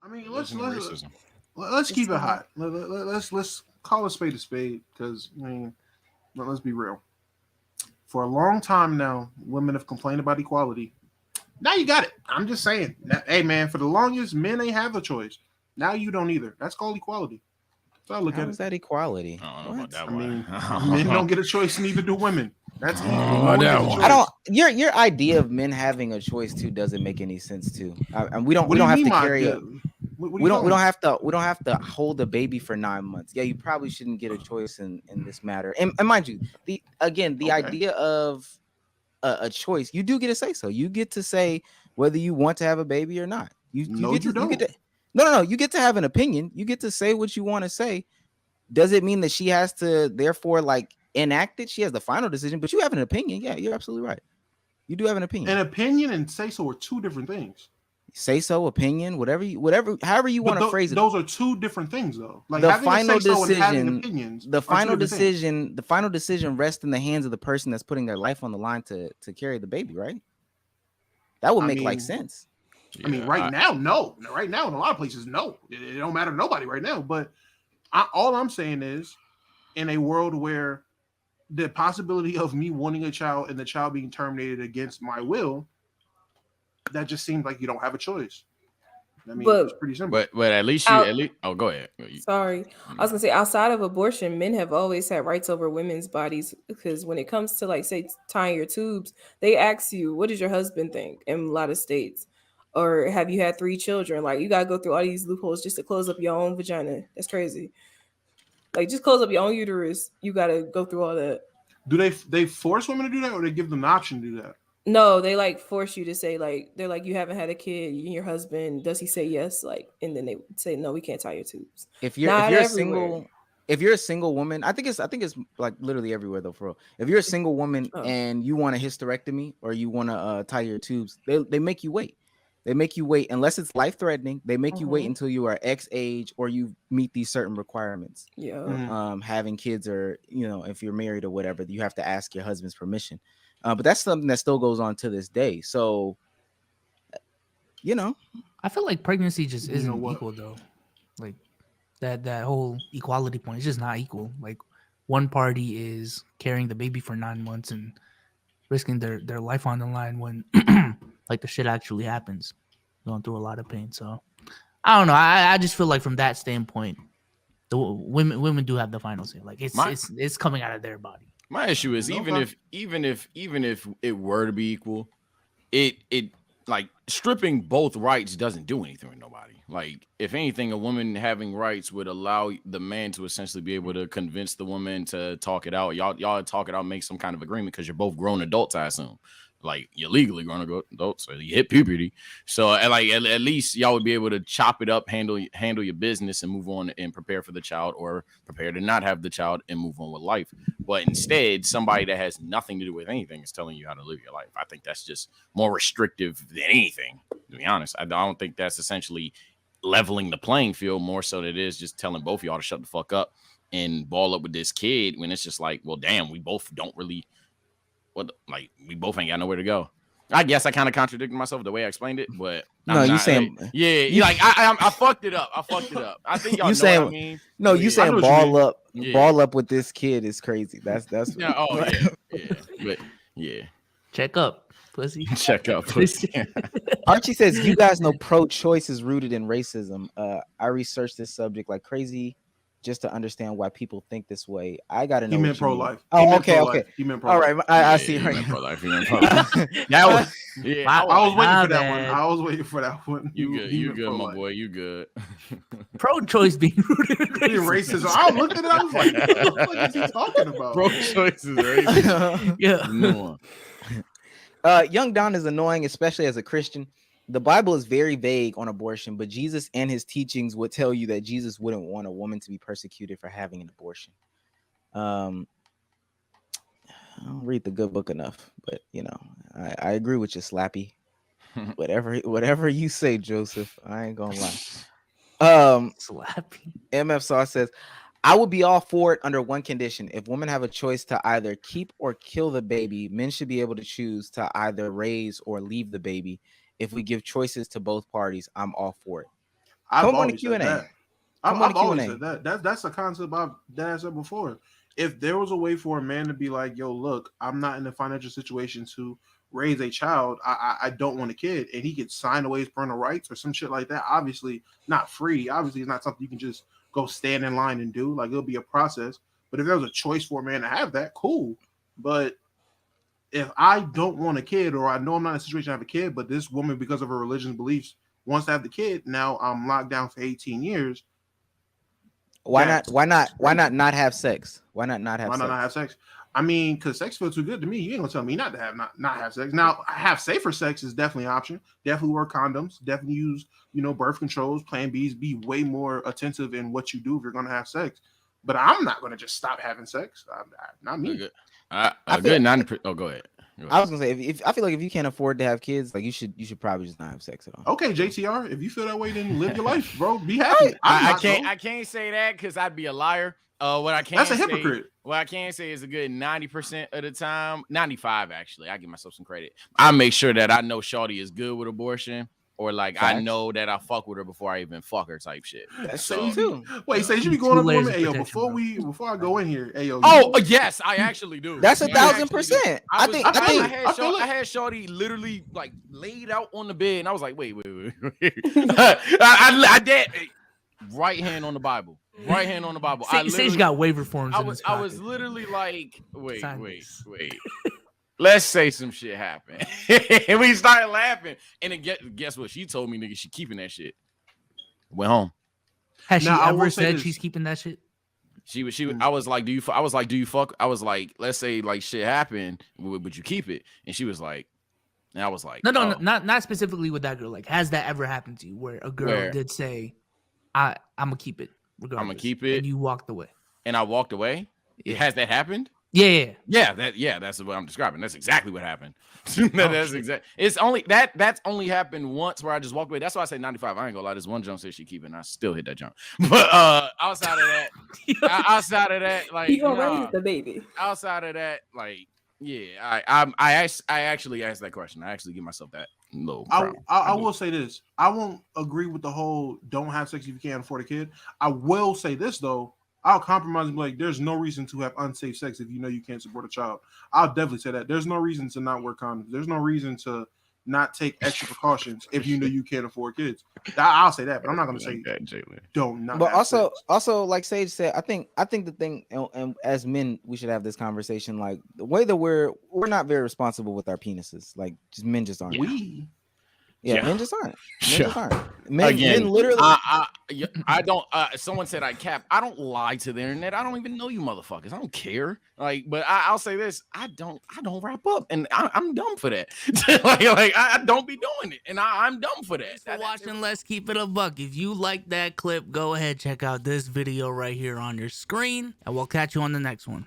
I mean, Religion and racism. let's It's keep it so hard. hot. Let's call a spade, because I mean, let's be real. For a long time now, women have complained about equality. Now you got it. I'm just saying. Hey, man, for the longest, men ain't have a choice. Now you don't either. That's called equality. So I look How at it. is that equality? I don't know about What? that I one. mean, men I don't get a choice, neither do women. That's don't equal. know No about one that gets a one. I don't. choice. Your idea of men having a choice too doesn't make any sense too. And we What do you don't have mean, to my? carry a What are you talking about? we don't have to hold a baby for 9 months. Yeah, you probably shouldn't get a choice in this matter. And mind you, the Okay. idea of a choice, you do get to say so. You get to say whether you want to have a baby or not. No, you You get don't. to no. You get to have an opinion. You get to say what you want to say. Does it mean that she has to therefore like enact it? She has the final decision, but you have an opinion. Yeah, you're absolutely right. You do have an An opinion. opinion and say so are two different things. Say so, opinion, whatever, however you want But to phrase it. those are two different things, though. Like The having a final say so and having decision, opinions the are two final different things. decision, the final decision rests in the hands of the person that's putting their life on the line to carry the baby, right? That would I make like mean, sense. I mean, Yeah, right now, no. Right now, in a lot of places, no. It don't matter to nobody right now. But all I'm saying is, in a world where the possibility of me wanting a child and the child being terminated against my will, that just seems like you don't have a choice. I mean, it's But pretty simple. but at least you out at least. Oh, go ahead. sorry, I was gonna say outside of abortion, men have always had rights over women's bodies because when it comes to like say tying your tubes, they ask you, "What does your husband think?" In a lot of states, or have you had 3 children? Like you gotta go through all these loopholes just to close up your own vagina. That's crazy. Like just close up your own uterus. You gotta go through all that. Do they force women to do that, or they give them the option to do that? No, they like force you to say like they're like you haven't had a kid, your husband does he say yes like and then they say no, we can't tie your tubes. If Not you're a everywhere. single if you're a single woman, I think it's like literally everywhere though, for real. If you're a single woman Oh. and you want a hysterectomy or you want to tie your tubes, they make you wait. They make you wait unless it's life threatening. They make you wait Mhm. until you are X age or you meet these certain requirements. Yeah. Mhm. Having kids or if you're married or whatever, you have to ask your husband's permission. But that's something that still goes on to this day. So you know, I feel like pregnancy just You know isn't what? equal though. Like that whole equality point is just not equal. Like one party is carrying the baby for 9 months and risking their life on the line when like the shit actually happens, going through a lot of pain. So I don't know. I just feel like from that standpoint, the women do have the final say. Like My it's coming out of their body. my issue is Okay. even if it were to be equal, it like stripping both rights doesn't do anything with nobody. Like if anything, a woman having rights would allow the man to essentially be able to convince the woman to talk it out. Y'all talk it out, make some kind of agreement because you're both grown adults, I assume. Like you're legally grown adults, so you hit puberty. So at least y'all would be able to chop it up, handle your business, and move on and prepare for the child, or prepare to not have the child and move on with life. But instead, somebody that has nothing to do with anything is telling you how to live your life. I think that's just more restrictive than anything, to be honest. I don't think that's essentially leveling the playing field more so than it is just telling both of y'all to shut the fuck up and ball up with this kid when it's just like, well, damn, we both don't really we both ain't got nowhere to go. I guess I kind of contradicted myself the way I explained it, but no, I'm you not. saying Yeah, you like I fucked it up. I fucked it up. I think y'all you know what I saying mean. no, But you I yeah, know saying what you mean. yeah, ball up with this kid is crazy. That's yeah. Oh yeah. But yeah, Check up, pussy. check out pussy. Archie says you guys know pro-choice is rooted in racism. I researched this subject like crazy just to understand why people think this way. I got to He know meant what you pro mean. life. He Oh, meant okay, pro okay. life. He meant pro All life. right, Yeah, I see. he Right. meant pro life. He meant pro life. That was yeah. My- I was waiting My for that one. bad. I was waiting for that one. You good? He You meant good, my pro-life. boy? You good? Pro-choice being rooted in Being racism. racism. I looked at it. I was like, what the fuck is he talking about? Pro choice is racist. Yeah. No. Young Don is annoying, especially as a Christian. The Bible is very vague on abortion, but Jesus and his teachings would tell you that Jesus wouldn't want a woman to be persecuted for having an abortion. I don't read the good book enough, but I agree with you, Slappy. Whatever you say, Joseph. I ain't gonna lie. Slappy. MF Sauce says, I would be all for it under one condition. If women have a choice to either keep or kill the baby, men should be able to choose to either raise or leave the baby. If we give choices to both parties, I'm all for it. I've Come on the always said Q&A. that. Come on I've the always Q&A. said that. That's a concept I've said before. If there was a way for a man to be like, "Yo, look, I'm not in a financial situation to raise a child. I don't want a kid," and he could sign away his parental rights or some shit like that. Obviously, not free. Obviously, it's not something you can just go stand in line and do. Like it'll be a process. But if there was a choice for a man to have that, cool. But if I don't want a kid, or I know I'm not in a situation to have a kid, but this woman, because of her religious beliefs, wants to have the kid, now I'm locked down for 18 years. Why That's not? Why not? Why crazy. not have sex? Why not have Why sex? not have sex? I mean, because sex feels too good to me. You ain't gonna tell me not to not have sex. Now, have safer sex is definitely an option. Definitely wear condoms. Definitely use birth controls, Plan Bs. Be way more attentive in what you do if you're gonna have sex. But I'm not gonna just stop having sex. Not me. A I good feel- 90%. Oh, go ahead. I was gonna say, if I feel like if you can't afford to have kids, like you should probably just not have sex at all. Okay, JTR, if you feel that way, then live your life, bro. Be happy. I can't say that because I'd be a liar. What I can That's a say, hypocrite. what I can say is a good 90% of the time, 95 actually. I give myself some credit. I make sure that I know Shawty is good with abortion, or like I Facts. know that I fuck with her before I even fuck her type shit. That's So true you too. Wait, say you be Two going up to layers women. of Hey, yo, protection, before I go in here, hey, yo. Oh yes, I actually do. That's Yeah, I 1,000%. I think. I feel it. I had Shorty literally like laid out on the bed, and I was like, wait. I did right hand on the Bible. Right hand on the Bible. Sage got waiver forms in his I pocket. was literally like, Sign wait. this. Let's say some shit happened. And we started laughing. And then guess what? She told me, nigga, she keeping that shit. Went home. Has she Now, I ever will say said this. she's keeping that shit? I was like, do you fuck? I was like, let's say like shit happened, would you keep it? And she was like, and I was like, No, oh. not specifically with that girl. Like, has that ever happened to you where a girl did say, I'm gonna keep it regardless? I'm gonna keep it, and you walked away. And I walked away. Yeah. Has that happened? Yeah. That's what I'm describing. That's exactly what happened. That's exactly. It's only that's only happened once where I just walked away. That's why I say 95. I ain't gonna lie. This one jump says she keeping. I still hit that jump. But outside of that, like He gonna raise the baby. outside of that, like yeah, I actually asked that question. I actually give myself that little. I will say this. I won't agree with the whole don't have sex if you can't afford a kid. I will say this though. I'll compromise and be like, there's no reason to have unsafe sex if you know you can't support a child. I'll definitely say that. There's no reason to not wear condoms. There's no reason to not take extra precautions if you know you can't afford kids. I'll say that, but I'm not going to say that, Jalen. Don't not. But also, like Sage said, I think the thing, and as men, we should have this conversation. Like the way that we're not very responsible with our penises. Like just men just aren't. Men just aren't. Men literally. I don't. Someone said I cap. I don't lie to the internet. I don't even know you motherfuckers. I don't care. Like, but I'll say this: I don't wrap up, and I'm dumb for that. like I don't be doing it, and I'm dumb for that. Thanks for watching. Let's keep it a buck. If you like that clip, go ahead check out this video right here on your screen, and we'll catch you on the next one.